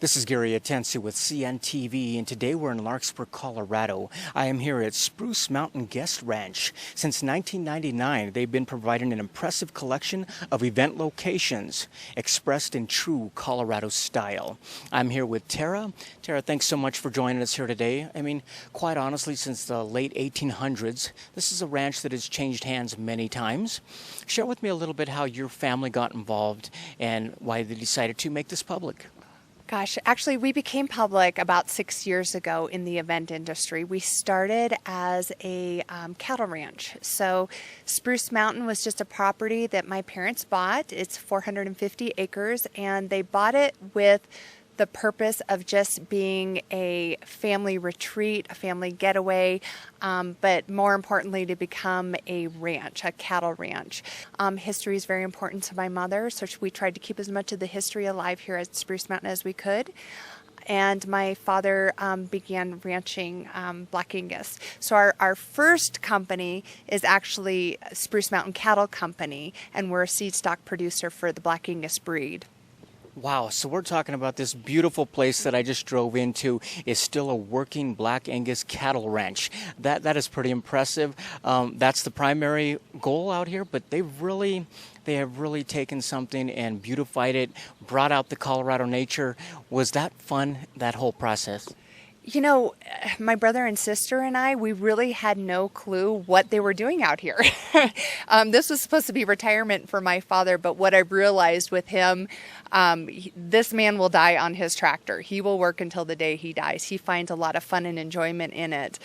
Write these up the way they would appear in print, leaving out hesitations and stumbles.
This is Gary Atensi with CNTV, and today we're in Larkspur, Colorado. I am here at Spruce Mountain Guest Ranch. Since 1999, they've been providing an impressive collection of event locations expressed in true Colorado style. I'm here with Tara. Tara, thanks so much for joining us here today. I mean, quite honestly, since the late 1800s, this is a ranch that has changed hands many times. Share with me a little bit how your family got involved and why they decided to make this public. Gosh, actually, we became public about 6 years ago in the event industry. We started as a cattle ranch. So Spruce Mountain was just a property that my parents bought. It's 450 acres, and they bought it with the purpose of just being a family retreat, a family getaway, but more importantly to become a ranch, a cattle ranch. History is very important to my mother, so we tried to keep as much of the history alive here at Spruce Mountain as we could. And my father began ranching Black Angus. So our first company is actually Spruce Mountain Cattle Company, and we're a seed stock producer for the Black Angus breed. Wow, so we're talking about this beautiful place that I just drove into is still a working Black Angus cattle ranch. That is pretty impressive. That's the primary goal out here, but they have really taken something and beautified it, brought out the Colorado nature. Was that fun, that whole process? You know, my brother and sister and I, we really had no clue what they were doing out here. This was supposed to be retirement for my father, but what I realized with him, this man will die on his tractor. He will work until the day he dies. He finds a lot of fun and enjoyment in it.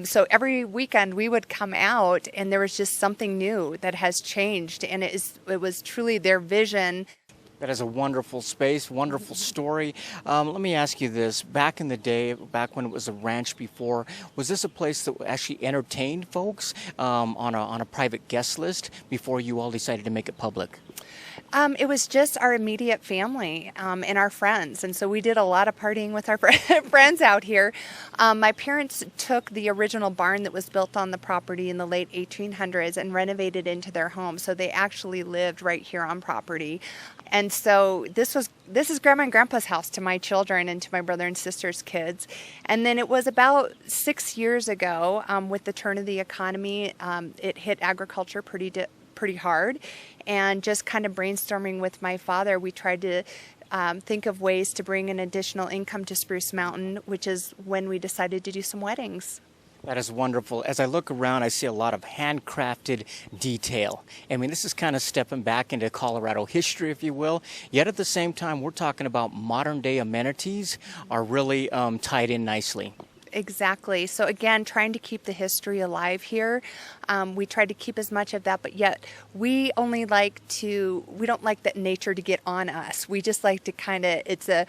So every weekend we would come out, and there was just something new that has changed, and it was truly their vision. That is a wonderful space, wonderful story. Let me ask you this. Back in the day, back when it was a ranch before, was this a place that actually entertained folks on a private guest list before you all decided to make it public? It was just our immediate family and our friends, and so we did a lot of partying with our friends out here. My parents took the original barn that was built on the property in the late 1800s and renovated into their home, so they actually lived right here on property. And so this is Grandma and Grandpa's house to my children and to my brother and sister's kids. And then it was about 6 years ago, with the turn of the economy, it hit agriculture pretty hard, and just kind of brainstorming with my father, we tried to think of ways to bring an additional income to Spruce Mountain, which is when we decided to do some weddings. That is wonderful. As I look around, I see a lot of handcrafted detail. I mean, this is kind of stepping back into Colorado history, if you will. Yet at the same time, we're talking about modern day amenities are really tied in nicely. Exactly. So again, trying to keep the history alive here. We try to keep as much of that, but yet we don't like that nature to get on us. We just like to it's a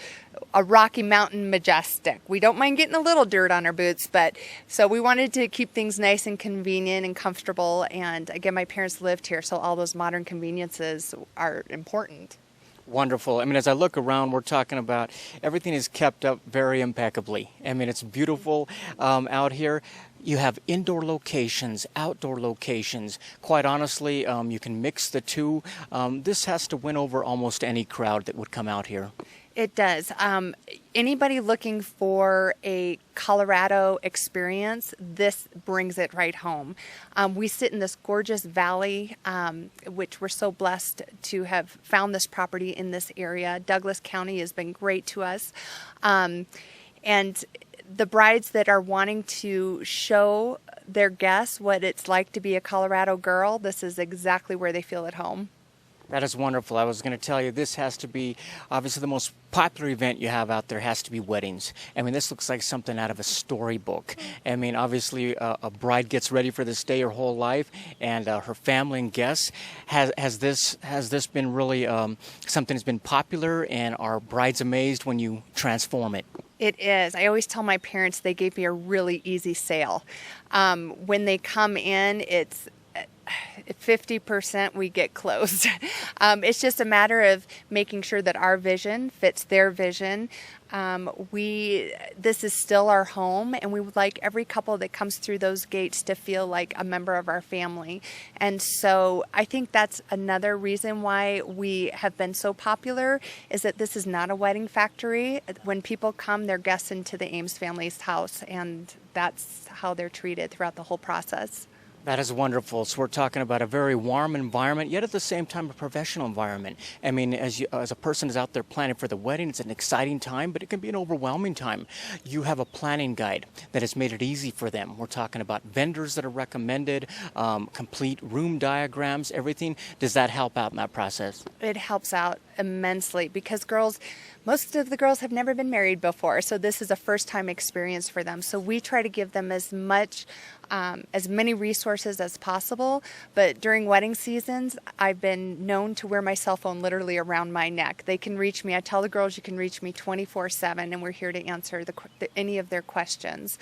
Rocky Mountain majestic. We don't mind getting a little dirt on our boots, but so we wanted to keep things nice and convenient and comfortable. And again, my parents lived here, so all those modern conveniences are important. Wonderful. I mean, as I look around, we're talking about everything is kept up very impeccably. I mean, it's beautiful out here. You have indoor locations, outdoor locations. Quite honestly, you can mix the two. This has to win over almost any crowd that would come out here. It does. Anybody looking for a Colorado experience, this brings it right home. We sit in this gorgeous valley, which we're so blessed to have found this property in this area. Douglas County has been great to us. And the brides that are wanting to show their guests what it's like to be a Colorado girl, this is exactly where they feel at home. That is wonderful. I was going to tell you, this has to be, obviously the most popular event you have out there has to be weddings. I mean, this looks like something out of a storybook. I mean, obviously a bride gets ready for this day her whole life, and her family and guests. Has this been really something that's been popular, and are brides amazed when you transform it? It is. I always tell my parents they gave me a really easy sale. When they come in, 50% we get close. It's just a matter of making sure that our vision fits their vision. This is still our home, and we would like every couple that comes through those gates to feel like a member of our family. And so I think that's another reason why we have been so popular, is that this is not a wedding factory. When people come, they're guests into the Ames family's house, and that's how they're treated throughout the whole process. That is wonderful. So we're talking about a very warm environment, yet at the same time a professional environment. I mean, as a person is out there planning for the wedding, it's an exciting time, but it can be an overwhelming time. You have a planning guide that has made it easy for them. We're talking about vendors that are recommended, complete room diagrams, everything. Does that help out in that process? It helps out immensely because most of the girls have never been married before, so this is a first-time experience for them. So we try to give them as many resources as possible, but during wedding seasons, I've been known to wear my cell phone literally around my neck. They can reach me. I tell the girls you can reach me 24/7, and we're here to answer any of their questions.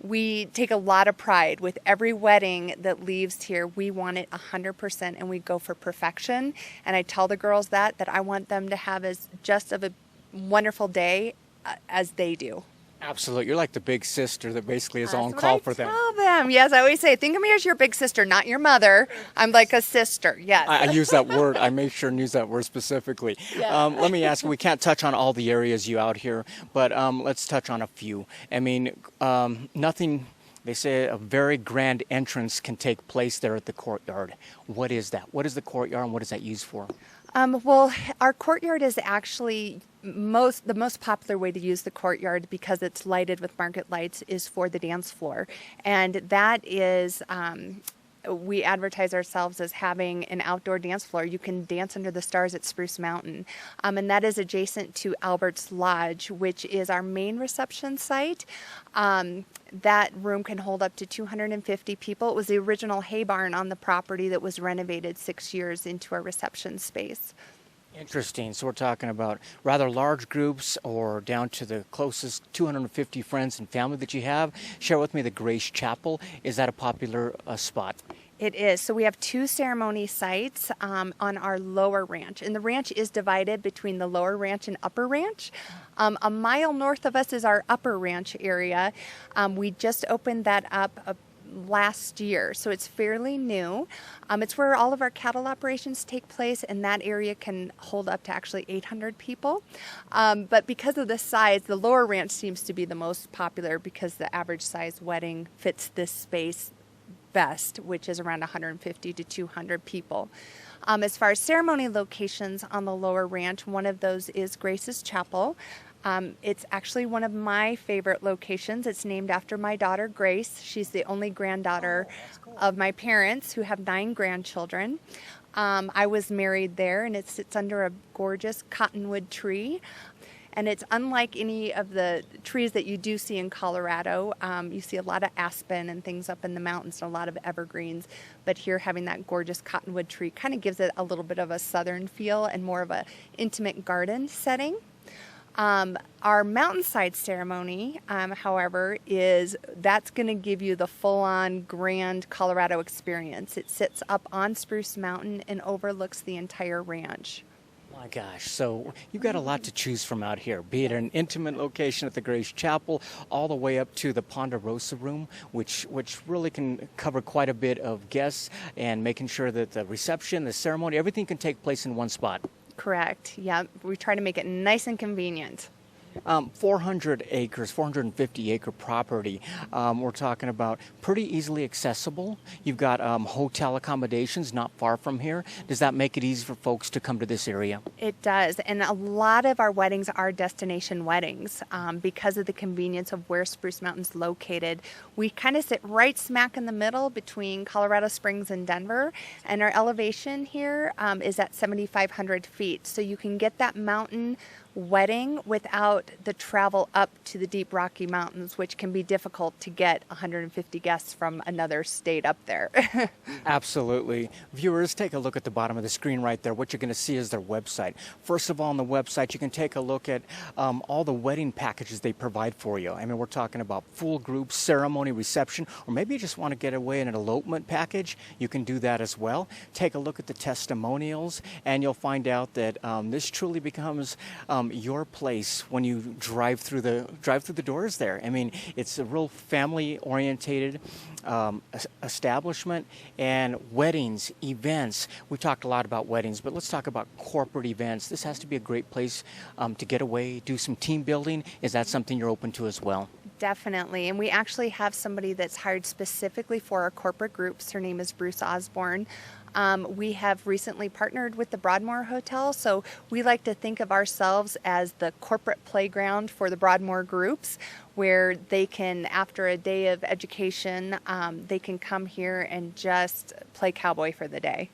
We take a lot of pride with every wedding that leaves here. We want it 100%, and we go for perfection. And I tell the girls that I want them to have just of a wonderful day as they do. Absolutely. You're like the big sister that basically is on call for them. Tell them. Yes, I always say, think of me as your big sister, not your mother. I'm like a sister. Yes. I use that word. I make sure and use that word specifically. Yeah. Let me ask you, we can't touch on all the areas you out here, but let's touch on a few. I mean, nothing... They say a very grand entrance can take place there at the courtyard. What is that? What is the courtyard, and what is that used for? Well, our courtyard is actually the most popular way to use the courtyard, because it's lighted with market lights, is for the dance floor. And that is... we advertise ourselves as having an outdoor dance floor. You can dance under the stars at Spruce Mountain. And that is adjacent to Albert's Lodge, which is our main reception site. That room can hold up to 250 people. It was the original hay barn on the property that was renovated 6 years into our reception space. Interesting. So we're talking about rather large groups, or down to the closest 250 friends and family that you have. Share with me the Grace Chapel. Is that a popular spot? It is. So we have 2 ceremony sites on our lower ranch. And the ranch is divided between the lower ranch and upper ranch. A mile north of us is our upper ranch area. We just opened that up last year, so it's fairly new. It's where all of our cattle operations take place, and that area can hold up to actually 800 people. But because of the size, the lower ranch seems to be the most popular, because the average size wedding fits this space best, which is around 150 to 200 people. As far as ceremony locations on the lower ranch, one of those is Grace's Chapel. It's actually one of my favorite locations. It's named after my daughter, Grace. She's the only granddaughter of my parents, who have 9 grandchildren. I was married there, and it sits under a gorgeous cottonwood tree. And it's unlike any of the trees that you do see in Colorado. You see a lot of aspen and things up in the mountains, and a lot of evergreens. But here, having that gorgeous cottonwood tree kind of gives it a little bit of a southern feel and more of an intimate garden setting. Our mountainside ceremony, however, that's going to give you the full-on grand Colorado experience. It sits up on Spruce Mountain and overlooks the entire ranch. My gosh, so you've got a lot to choose from out here, be it an intimate location at the Grace Chapel, all the way up to the Ponderosa Room, which really can cover quite a bit of guests, and making sure that the reception, the ceremony, everything can take place in one spot. Correct. Yeah, we try to make it nice and convenient. 400 acres, 450 acre property. We're talking about pretty easily accessible. You've got hotel accommodations not far from here. Does that make it easy for folks to come to this area? It does. And a lot of our weddings are destination weddings because of the convenience of where Spruce Mountain's located. We kind of sit right smack in the middle between Colorado Springs and Denver. And our elevation here is at 7,500 feet. So you can get that mountain wedding without the travel up to the deep Rocky Mountains, which can be difficult to get 150 guests from another state up there. Absolutely. Viewers, take a look at the bottom of the screen right there. What you're going to see is their website. First of all, on the website, you can take a look at all the wedding packages they provide for you. I mean, we're talking about full group, ceremony, reception, or maybe you just want to get away in an elopement package. You can do that as well. Take a look at the testimonials, and you'll find out that this truly becomes your place when you drive through the doors there. I mean, it's a real family-orientated establishment, and weddings, events. We've talked a lot about weddings, but let's talk about corporate events. This has to be a great place to get away, do some team building. Is that something you're open to as well? Definitely. And we actually have somebody that's hired specifically for our corporate groups. Her name is Bruce Osborne. We have recently partnered with the Broadmoor Hotel, so we like to think of ourselves as the corporate playground for the Broadmoor groups, where they can, after a day of education, they can come here and just play cowboy for the day.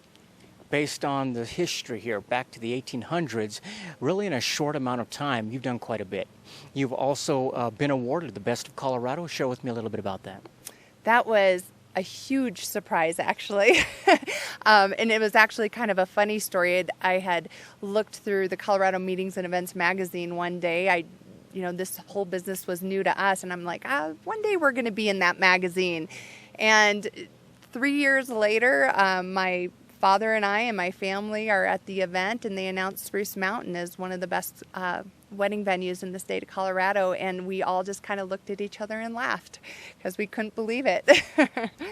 Based on the history here, back to the 1800s, really in a short amount of time, you've done quite a bit. You've also been awarded the Best of Colorado. Share with me a little bit about that. That was a huge surprise, actually. And it was actually kind of a funny story. I had looked through the Colorado Meetings and Events magazine one day. This whole business was new to us, and I'm like, one day we're going to be in that magazine. And 3 years later, my father and I and my family are at the event, and they announced Spruce Mountain as one of the best wedding venues in the state of Colorado, and we all just kind of looked at each other and laughed because we couldn't believe it.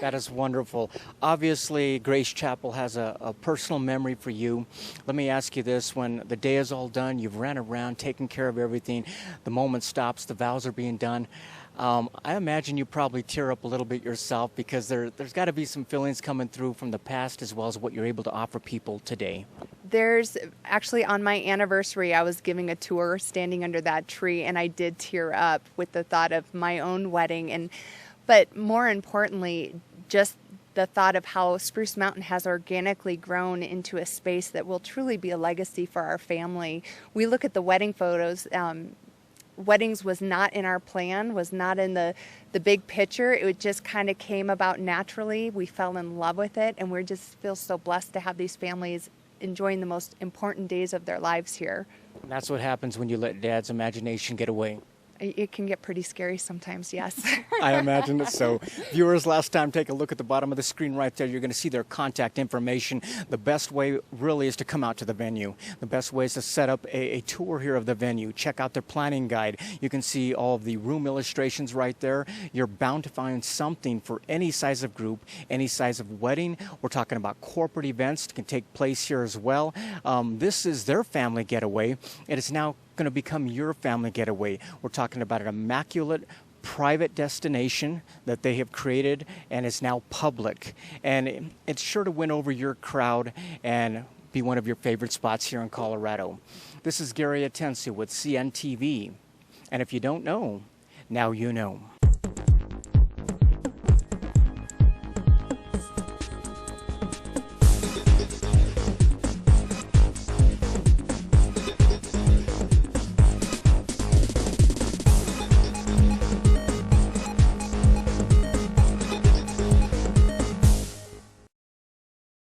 That is wonderful. Obviously, Grace Chapel has a personal memory for you. Let me ask you this. When the day is all done, you've ran around, taken care of everything, the moment stops, the vows are being done, I imagine you probably tear up a little bit yourself, because there's got to be some feelings coming through from the past as well as what you're able to offer people today. There's actually, on my anniversary, I was giving a tour standing under that tree, and I did tear up with the thought of my own wedding. But more importantly, just the thought of how Spruce Mountain has organically grown into a space that will truly be a legacy for our family. We look at the wedding photos. Weddings was not in our plan, was not in the big picture. It just kind of came about naturally. We fell in love with it, and we just feel so blessed to have these families enjoying the most important days of their lives here. That's what happens when you let Dad's imagination get away. It can get pretty scary sometimes, yes. I imagine it so. Viewers, last time, take a look at the bottom of the screen right there. You're going to see their contact information. The best way really is to come out to the venue. The best way is to set up a tour here of the venue. Check out their planning guide. You can see all of the room illustrations right there. You're bound to find something for any size of group, any size of wedding. We're talking about corporate events that can take place here as well. This is their family getaway. It is now going to become your family getaway. We're talking about an immaculate private destination that they have created, and it's now public, and it's sure to win over your crowd and be one of your favorite spots here in Colorado. This is Gary Atencio with CNTV, and if you don't know, now you know.